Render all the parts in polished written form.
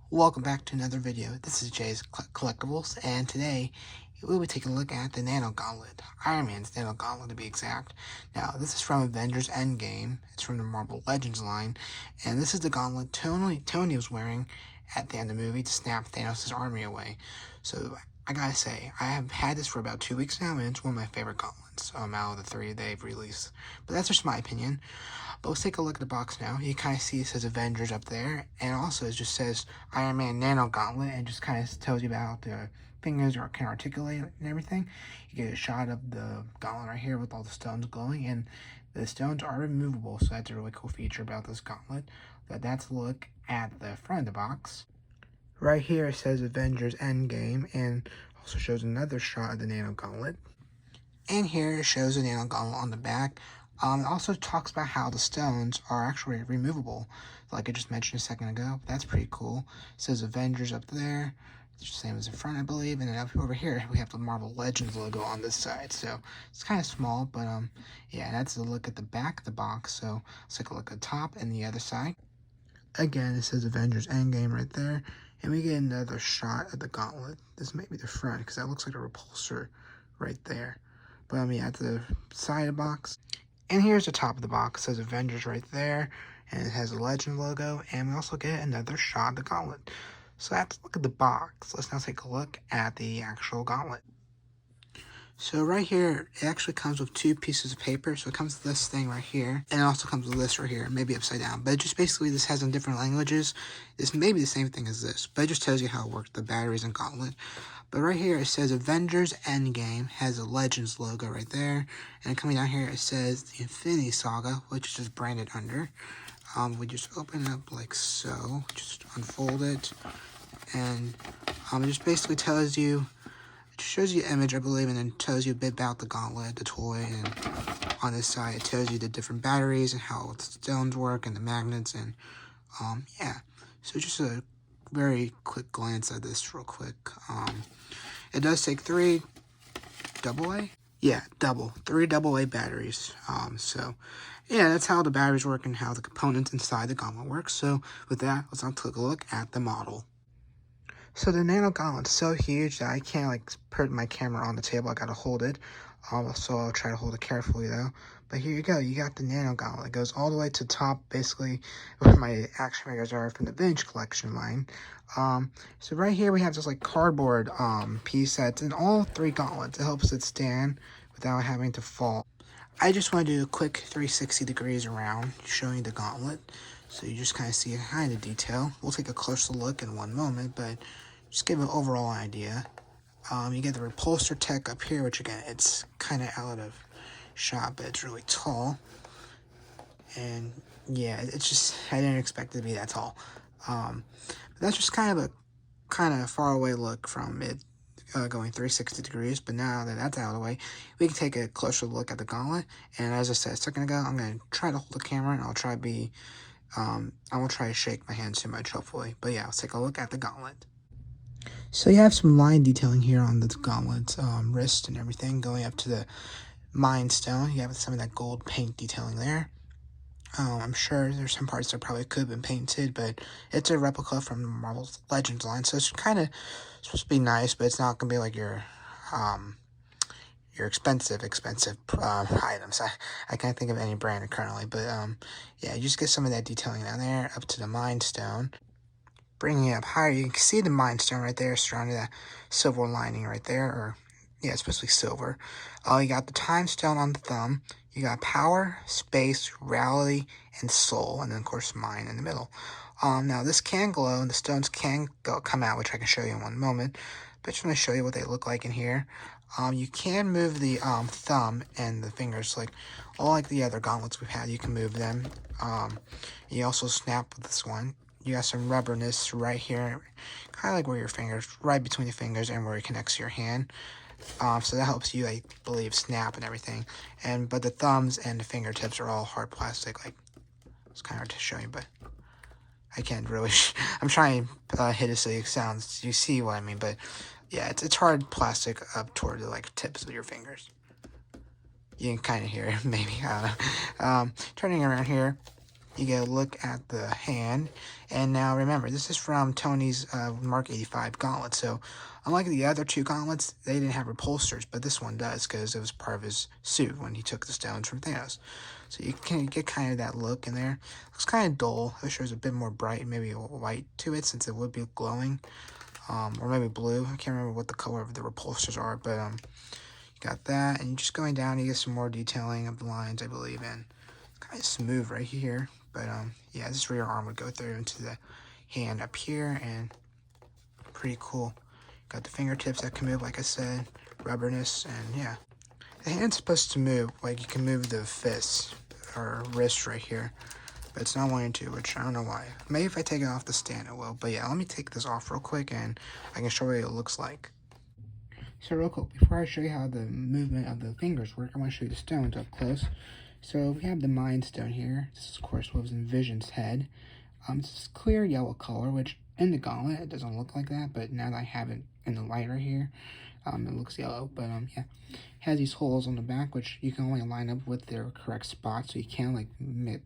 Welcome back to another video. This is Jay's Collectibles, and today we'll be taking a look at the Nano Gauntlet, Iron Man's Nano Gauntlet to be exact. Now, this is from Avengers Endgame. It's from the Marvel Legends line, and this is the gauntlet Tony was wearing at the end of the movie to snap Thanos' army away. So, I gotta say, I have had this for about 2 weeks now, and it's one of my favorite gauntlets out of the three they've released. But that's just my opinion. But let's take a look at the box now. You kind of see it says Avengers up there, and also it just says Iron Man Nano Gauntlet, and just kind of tells you about the fingers or can articulate and everything. You get a shot of the gauntlet right here with all the stones glowing, and the stones are removable, so that's a really cool feature about this gauntlet. But that's a look at the front of the box. Right here it says Avengers Endgame, and also shows another shot of the Nano Gauntlet. And here it shows the Nano Gauntlet on the back. It also talks about how the stones are actually removable, like I just mentioned a second ago. That's pretty cool. It says Avengers up there. It's the same as the front, I believe. And then up over here, we have the Marvel Legends logo on this side. So it's kind of small, but yeah, that's a look at the back of the box. So let's take a look at the top and the other side. Again, it says Avengers Endgame right there. And we get another shot at the gauntlet. This may be the front, because that looks like a repulsor right there. But yeah, at the side of the box. And here's the top of the box. It says Avengers right there, and it has a Legend logo, and we also get another shot of the gauntlet. So let's look at the box. Let's now take a look at the actual gauntlet. So right here, it actually comes with two pieces of paper. So it comes with this thing right here, and it also comes with this right here, maybe upside down. But it just basically, this has in different languages. This may be the same thing as this, but it just tells you how it works, the batteries and gauntlet. But right here, it says Avengers Endgame, has a Legends logo right there. And coming down here, it says the Infinity Saga, which is just branded under. We just open it up like so, just unfold it. And it just basically tells you, it shows you an image, I believe, and then tells you a bit about the gauntlet, the toy, and on this side, it tells you the different batteries and how the stones work and the magnets, and yeah. So just a very quick glance at this real quick. It does take three AA batteries. So yeah, that's how the batteries work and how the components inside the gauntlet work. So with that, let's now take a look at the model. So the Nano Gauntlet's so huge that I can't like put my camera on the table. I gotta hold it. So I'll try to hold it carefully though. But here you go. You got the Nano Gauntlet. It goes all the way to the top, basically where my action figures are from the Vintage Collection line. So right here we have this like cardboard piece that's in all three gauntlets. It helps it stand without having to fall. I just want to do a quick 360 degrees around, showing the gauntlet. So you just kind of see it kind of detail. We'll take a closer look in one moment, but just give an overall idea. You get the repulsor tech up here, which again, it's kind of out of shot, but it's really tall. And yeah, it's just, I didn't expect it to be that tall. But that's just kind of far away look from it going 360 degrees. But now that that's out of the way, we can take a closer look at the gauntlet. And as I said a second ago, I'm going to try to hold the camera, and I'll try to be, I won't try to shake my hands too much, hopefully. But yeah, let's take a look at the gauntlet. So you have some line detailing here on the gauntlet's wrist and everything, going up to the Mind Stone. You have some of that gold paint detailing there. I'm sure there's some parts that probably could have been painted, but it's a replica from the Marvel Legends line, so it's kind of supposed to be nice, but it's not going to be like your expensive items. I can't think of any brand currently, but yeah, you just get some of that detailing down there up to the Mind Stone. Bringing it up higher, you can see the Mind Stone right there, surrounding that silver lining right there, or yeah, it's supposed to be silver. You got the Time Stone on the thumb. You got power, space, reality, and soul, and then of course mind in the middle. Now this can glow, and the stones can come out, which I can show you in one moment. But just want to show you what they look like in here. You can move the thumb and the fingers, like all like the other gauntlets we've had. You can move them. You also snap with this one. You got some rubberness right here, kind of like where your fingers, right between the fingers and where it connects to your hand. So that helps you, I believe, snap and everything. But the thumbs and the fingertips are all hard plastic. Like, it's kind of hard to show you, but I can't really. I'm trying to hit it so it sounds. You see what I mean? But yeah, it's hard plastic up toward the like tips of your fingers. You can kind of hear it, maybe. I don't know. Turning around here. you get a look at the hand. And now remember, this is from Tony's Mark 85 gauntlet. So unlike the other two gauntlets, they didn't have repulsors, but this one does because it was part of his suit when he took the stones from Thanos. So you can get kind of that look in there. Looks kind of dull. I wish there was a bit more bright, maybe white to it, since it would be glowing. Or maybe blue. I can't remember what the color of the repulsors are, but you got that. And just going down, you get some more detailing of the lines, I believe, and kind of smooth right here. But yeah, this rear arm would go through into the hand up here, and pretty cool. Got the fingertips that can move, like I said, rubberness, and yeah. The hand's supposed to move, like you can move the fist or wrist right here, but it's not wanting to, which I don't know why. Maybe if I take it off the stand it will, but yeah, let me take this off real quick and I can show you what it looks like. So real quick, before I show you how the movement of the fingers work, I want to show you the stones up close. So we have the Mind Stone here. This is, of course, what was in Vision's head. It's clear yellow color, which in the gauntlet it doesn't look like that, but now that I have it in the light right here, it looks yellow. But yeah, it has these holes on the back, which you can only line up with their correct spot, so you can like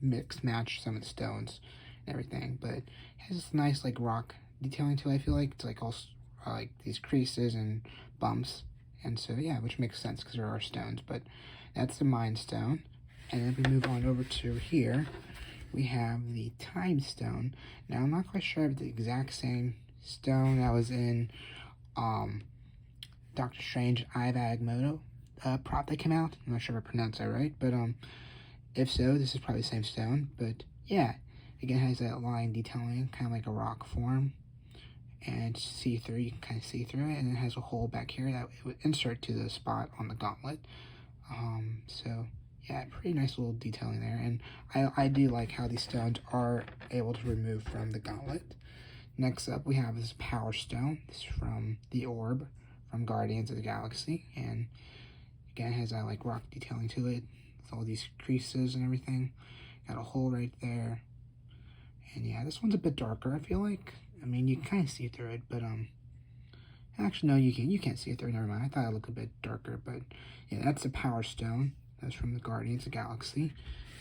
mix match some of the stones and everything. But it has this nice like rock detailing to it. I feel like it's like all like these creases and bumps, and so yeah, which makes sense because there are stones. But that's the Mind Stone. And then we move on over to here, we have the Time Stone. Now I'm not quite sure if it's the exact same stone that was in Doctor Strange Eye of Agamotto prop that came out. I'm not sure if I pronounced that right, but if so, this is probably the same stone. But yeah, again, it has that line detailing, kind of like a rock form, and see-through. You can kind of see through it, and it has a hole back here that it would insert to the spot on the gauntlet. So yeah, pretty nice little detailing there, and I do like how these stones are able to remove from the gauntlet. Next up, we have this Power Stone. This is from the Orb from Guardians of the Galaxy, and again, it has that like rock detailing to it with all these creases and everything. Got a hole right there, and yeah, this one's a bit darker, I feel like. I mean, you can kind of see through it, but actually, no, you can't see it through. Never mind. I thought it looked a bit darker, but yeah, that's the Power Stone. That's from the Guardians of the Galaxy.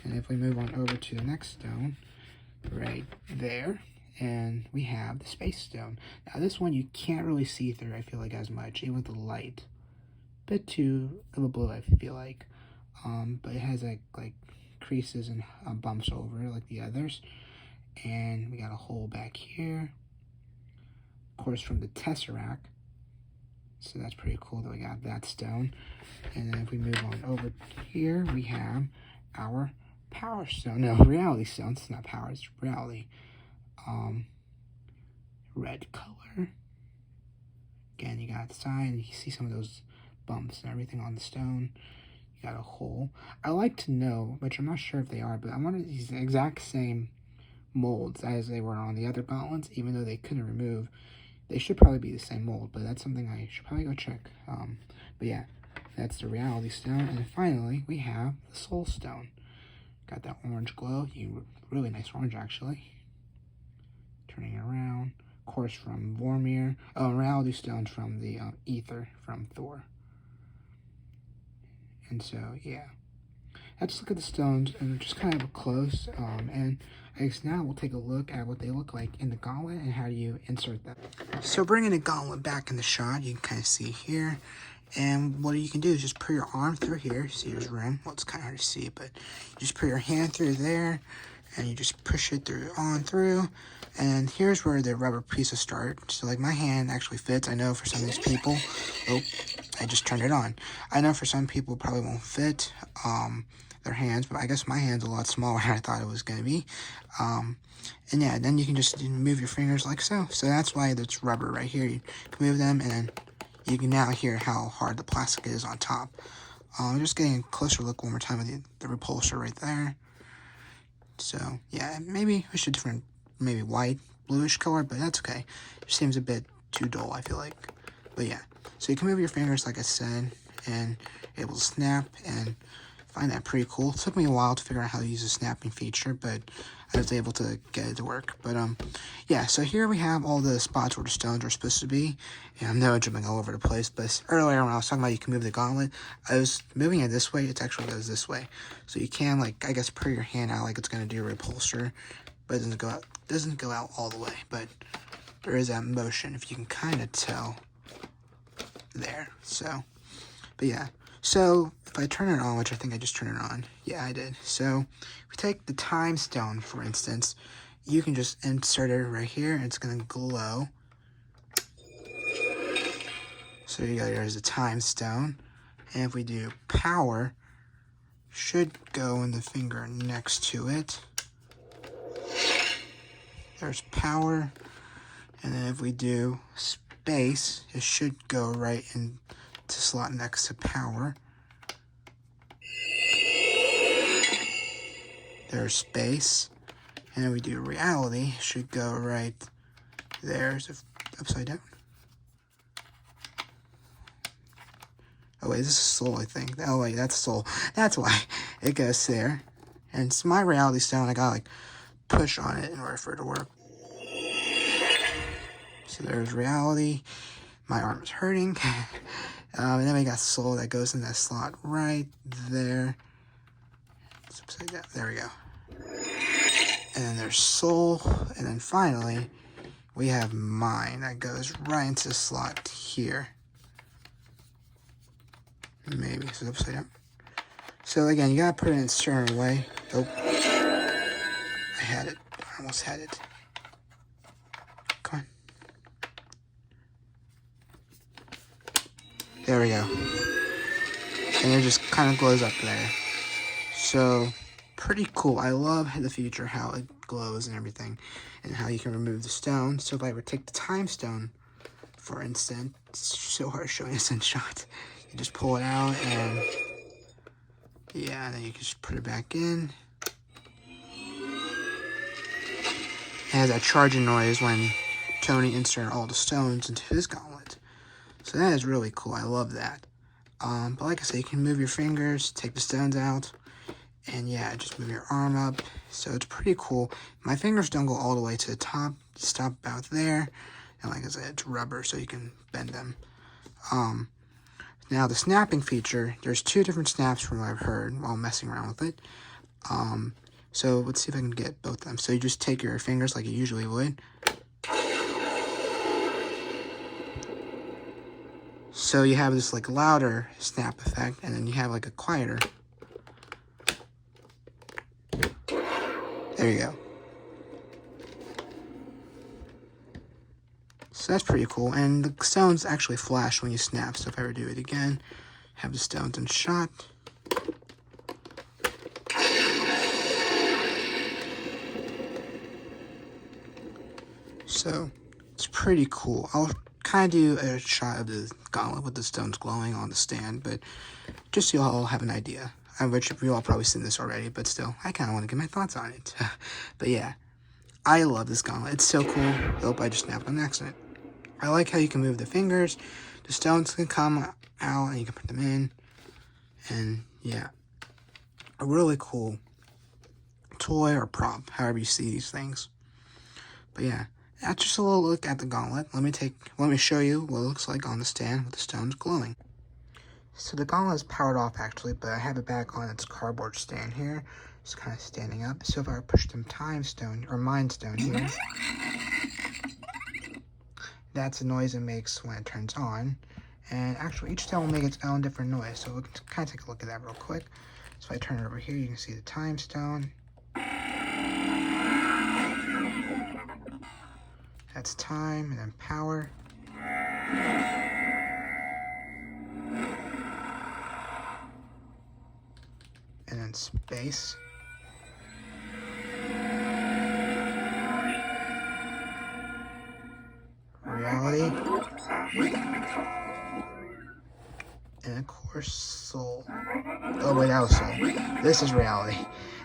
And if we move on over to the next stone, right there, and we have the Space Stone. Now, this one you can't really see through, I feel like, as much, even with the light. A bit too of a blue, I feel like. But it has like creases and bumps over it like the others. And we got a hole back here. Of course, from the Tesseract. So that's pretty cool that we got that stone. And then if we move on over here, we have our Power Stone. No, Reality Stone. It's not Power, it's Reality. Red color. Again, you got the side, and you see some of those bumps and everything on the stone. You got a hole. I like to know, which I'm not sure if they are, but I wonder if these exact same molds as they were on the other gauntlets, even though they couldn't remove. They should probably be the same mold, but that's something I should probably go check. But yeah, that's the Reality Stone. And finally, we have the Soul Stone. Got that orange glow. Really nice orange, actually. Turning it around. Of course, from Vormir. Oh, Reality Stone's from the Ether from Thor. And so, yeah. Let's look at the stones and just kind of up close. And I guess now we'll take a look at what they look like in the gauntlet and how do you insert them. So bringing the gauntlet back in the shot, you can kind of see here. And what you can do is just put your arm through here. See, there's room. Well, it's kind of hard to see, but you just put your hand through there, and you just push it through. And here's where the rubber pieces start. So, like, my hand actually fits. I know for some of these people, oh, I just turned it on. I know for some people probably won't fit their hands, but I guess my hand's a lot smaller than I thought it was going to be. And yeah, then you can just move your fingers like so. So that's why it's rubber right here. You can move them, and then you can now hear how hard the plastic is on top. Just getting a closer look one more time at the repulsor right there. So, yeah, maybe we should different, maybe white, bluish color, but that's okay. It seems a bit too dull, I feel like. But yeah, so you can move your fingers, like I said, and it will snap, and find that pretty cool. It took me a while to figure out how to use the snapping feature, but I was able to get it to work. But yeah, so here we have all the spots where the stones are supposed to be. And I'm now jumping all over the place, but earlier when I was talking about you can move the gauntlet, I was moving it this way. It actually goes this way. So you can, like, I guess, put your hand out like it's going to do a repulsor, but it doesn't go out all the way. But there is that motion, if you can kind of tell there. So, but yeah. So, if I turn it on, which I think I just turned it on. Yeah, I did. So, if we take the time stone, for instance, you can just insert it right here, and it's going to glow. So, you go, there's the time stone. And if we do power, should go in the finger next to it. There's power. And then if we do space, it should go right into slot next to power. There's space. And then we do reality, it should go right there. So upside down. Oh wait, this is soul, I think. Oh wait, that's soul. That's why it goes there. And it's my reality stone. I gotta like push on it in order for it to work. So there's reality. My arm is hurting. And then we got soul that goes in that slot right there. It's upside down. There we go. And then there's soul. And then finally, we have mind that goes right into the slot here. Maybe. So upside down. So again, you gotta put it in a certain way. Oh. I had it. I almost had it. Come on. There we go. And it just kind of glows up there. So, pretty cool. I love the feature, how it glows and everything, and how you can remove the stone. So if I were to take the time stone, for instance, it's so hard showing this in shot. You just pull it out, and yeah, and then you can just put it back in. It has that charging noise when Tony inserted all the stones into his gauntlet. So that is really cool. I love that. But like I said, you can move your fingers, take the stones out, and yeah, just move your arm up. So it's pretty cool. My fingers don't go all the way to the top. Stop about there. And like I said, it's rubber, so you can bend them. Now the snapping feature, there's 2 different snaps from what I've heard while messing around with it. So let's see if I can get both of them. So you just take your fingers like you usually would. So you have this like louder snap effect, and then you have like a quieter. There you go. So that's pretty cool, and the stones actually flash when you snap, so if I ever do it again, have the stones in shot. So, it's pretty cool. I'll kind of do a shot of the gauntlet with the stones glowing on the stand, but just so you all have an idea. I bet you all probably seen this already, but still, I kind of want to get my thoughts on it. But yeah, I love this gauntlet. It's so cool. Oh, I just snapped on accident. I like how you can move the fingers. The stones can come out and you can put them in. And yeah, a really cool toy or prop, however you see these things. But yeah, that's just a little look at the gauntlet. Let me show you what it looks like on the stand with the stones glowing. So the gauntlet is powered off actually, but I have it back on its cardboard stand here. It's kind of standing up. So if I push the time stone or mind stone here, that's the noise it makes when it turns on. And actually each stone will make its own different noise. So we can kind of take a look at that real quick. So if I turn it over here, you can see the time stone. That's time, and then power. And then space. Reality. And of course, soul. Oh wait, that was soul. This is reality.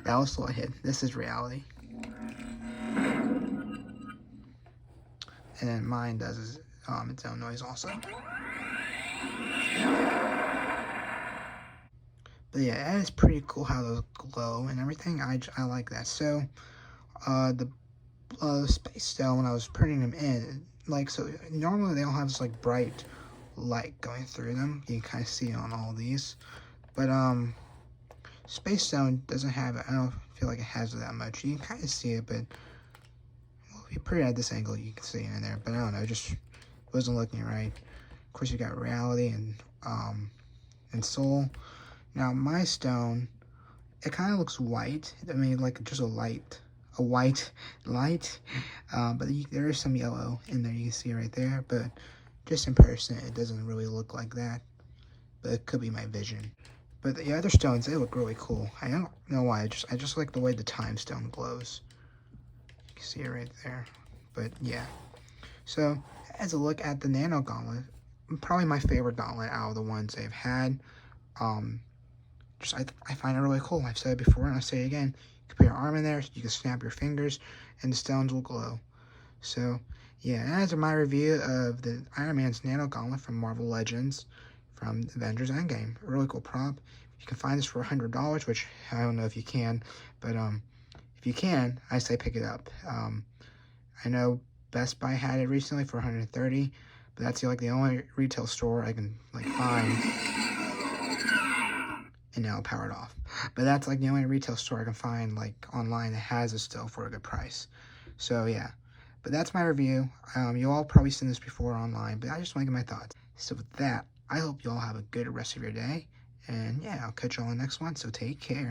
That was soul I hit. This is reality. And then mine does its own noise also. But yeah, it's pretty cool how those glow and everything. I like that. So, the space stone, when I was putting them in, like, so normally they all have this like bright light going through them. You can kind of see it on all these. But Space Stone doesn't have it. I don't feel like it has it that much. You can kind of see it, but well, if you put it at this angle, you can see it in there. But I don't know, it just wasn't looking right. Of course, you got Reality and Soul. Now my stone, it kind of looks white. I mean, like just a white light. But there is some yellow in there. You can see right there. But just in person, it doesn't really look like that. But it could be my vision. But the other stones, they look really cool. I don't know why. I just like the way the time stone glows. You can see it right there. But yeah. So as a look at the Nano Gauntlet, probably my favorite gauntlet out of the ones they've had. I find it really cool. I've said it before and I'll say it again. You can put your arm in there, you can snap your fingers, and the stones will glow. So yeah, that's my review of the Iron Man's Nano Gauntlet from Marvel Legends from Avengers Endgame. A really cool prop. You can find this for $100, which I don't know if you can, but if you can, I say pick it up. I know Best Buy had it recently for $130, but that's like the only retail store I can like find. And now powered off. But that's like the only retail store I can find like online that has it still for a good price. So yeah, but that's my review. You all probably seen this before online, but I just want to get my thoughts. So with that, I hope you all have a good rest of your day. And yeah, I'll catch you all on the next one, so take care.